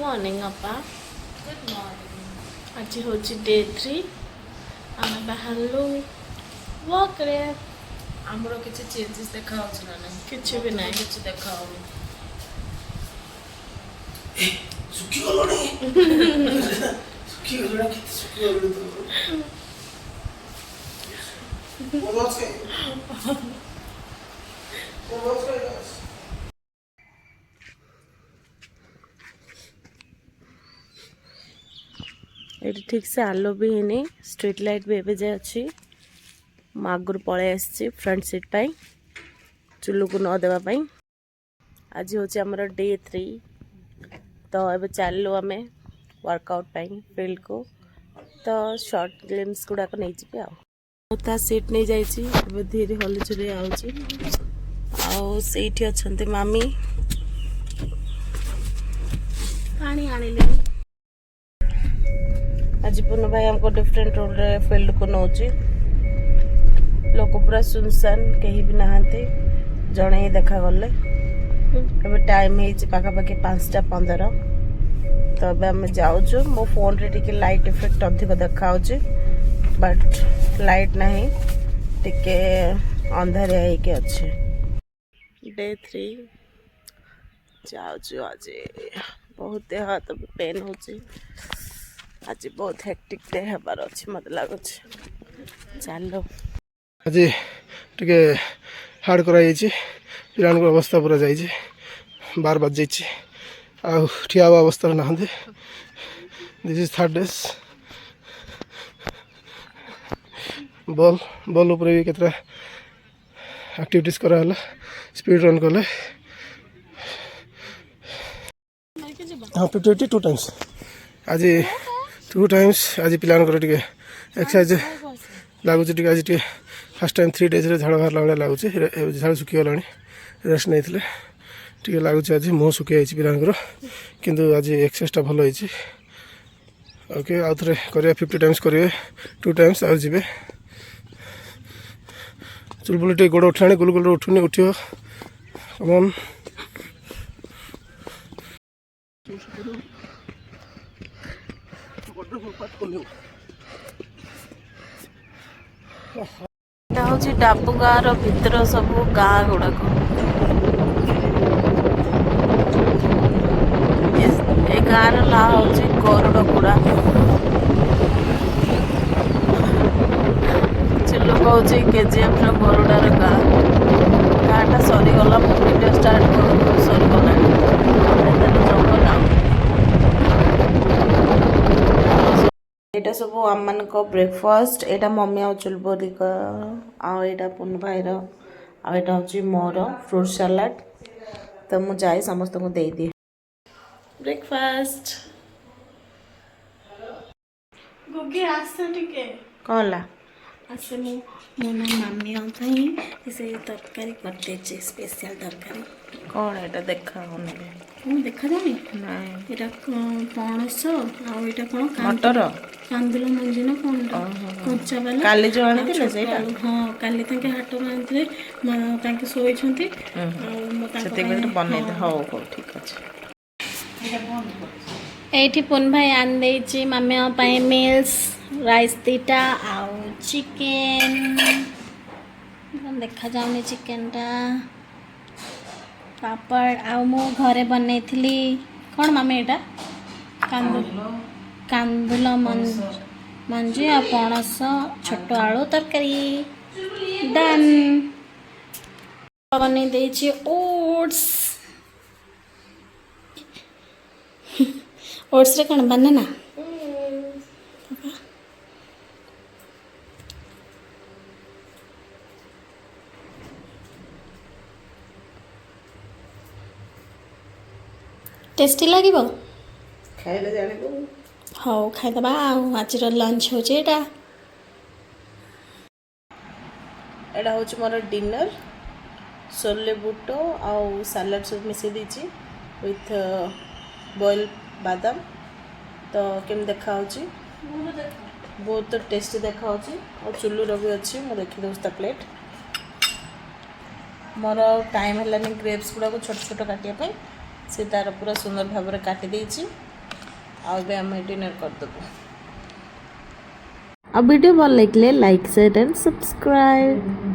Morning अपा। Good morning. आज हूँ डे 3 आम बाहरलु वॉक रे। आमर किसी चेंजेस देखा हो ना नहीं? किसी भी नहीं किसी देखा हो सुखी गलोनी सुखी गलोनी कित सुखी गलोनी तो बहुत से ये ठीक से आलो भी है स्ट्रीट लाइट भी एवं जाए अच्छी आगुरी पलि आसी फ्रंट सीट पाई चुलू को न देवाई। आज हूँ आमर डे 3 तो ये चलू आम वर्कआउट फील्ड को तो शॉर्ट ग्लिम्स गुड़ाक नहीं जी आ सीट नहीं जाइए धीरे हलुचुरी आईठी अच्छा मामी पानी आनिले। आज पुनः भाई हमको डिफरेंट रोड रे फील्ड को नौची लोक पूरा सुनसान कहीं भी नहांती जड़े ही देखा गले। टाइम पाखापाखि 5:15 तो अब आम जाऊँ मो फोन रे टिके लाइट इफेक्ट अधिक देखा बट लाइट नहीं टिके अंधारिया होके अच्छे। डे 3 जाऊँ आज बहुत देह हाथ पेन हो आज बहुत हेक्टिक डे हबार अच्छे मत लगुच चलो आज टे हार्ड कराई पिला अवस्था पूरा जाइए 12 बज जाइए ठिया अवस्था ना this is 3rd days ball ball उपर भी केतरा एक्टिविटीज कराला स्पीड रन कले हाँ 52 टाइम्स आज 2 टाइम्स आज पिला एक्सरसाइज लगुच आज फर्स्ट टाइम 3 डेज झाड़ बाहर भाई लगुच झाड़ सुखी गला रेस्ट नहीं टे लगुच आज मुँह सुखी जाइए पिलांर किंतु आज एक्सरसाइज भल होती ओके आउ थे करें 50 टाइम्स करेंगे 2 टाइम्स आ जी चुलबुल टे गोड़ उठा गुल गुल उठुनी उठ कमन हूँ डाबू गाँव भितर सब गाँ गुड़ाक ए गाँव ना हूँ गरुड़गुड़ा चिल्लू कहूँ KGF गरुड़ार गाँ गाँटा सरीगला भिडियो स्टार्ट कर सरीगला जंगल यहाँ सब आम मान ब्रेकफास्ट यहाँ मम्मी आ चुलबरी आईटा पुन भाई आईटा हूँ मोर फ्रूट सलाड तो मुझे जाए समस्त को दे दिए ब्रेकफास्ट गुगी आस टिके कहला आसे मो ना मामी से तरकारी कर स्पेशल तरकारी कौन एटा देखा देखा जानी ना एटा पणस आटा कौन मटर कांदुल मंजी ना कौन कंचा वाला काली जो आनी थिले सेटा हां काली ताके हाट में आनथिले ताके सोई छंती सेते बेले बनै हो हो ठीक अछि एठी पुन भाई आन देछि मम्मी पाए मील्स राइस 2टा आउ चिकन देखा जाउनी चिकन टा पापड़ आउ मो घरे बनै थिली कौन मम्मी एटा कांदुल मंजी आ पणस छोट आलू तरकारी डन बनै देछि ओट्स ओट्स रे कौन बनाना टेस्टी लगे खाइले जाने हाँ खाईदबा आज लंच हो एटा हूँ मोर डिनर सोले बुट आउ सालाड सब मिसे दीची विथ बॉयल बादाम तो केम देखा बहुत टेस्टी देखा और चुल्लूर भी अच्छी मुझे देखी दूसरा प्लेट मोर टाइम है ग्रेप्स गुड़ा को छोट छोट काटापी से तार पूरा सुंदर भाव में काटी देछि ଆଉ ଏବେ ଆମେ ଡିନର୍ କରିଦେବୁ। ଆଉ ଭିଡ଼ିଓ ଭଲ ଲାଗିଲେ ଲାଇକ୍ ସେୟାର ଆଣ୍ଡ ସବସ୍କ୍ରାଇବ୍।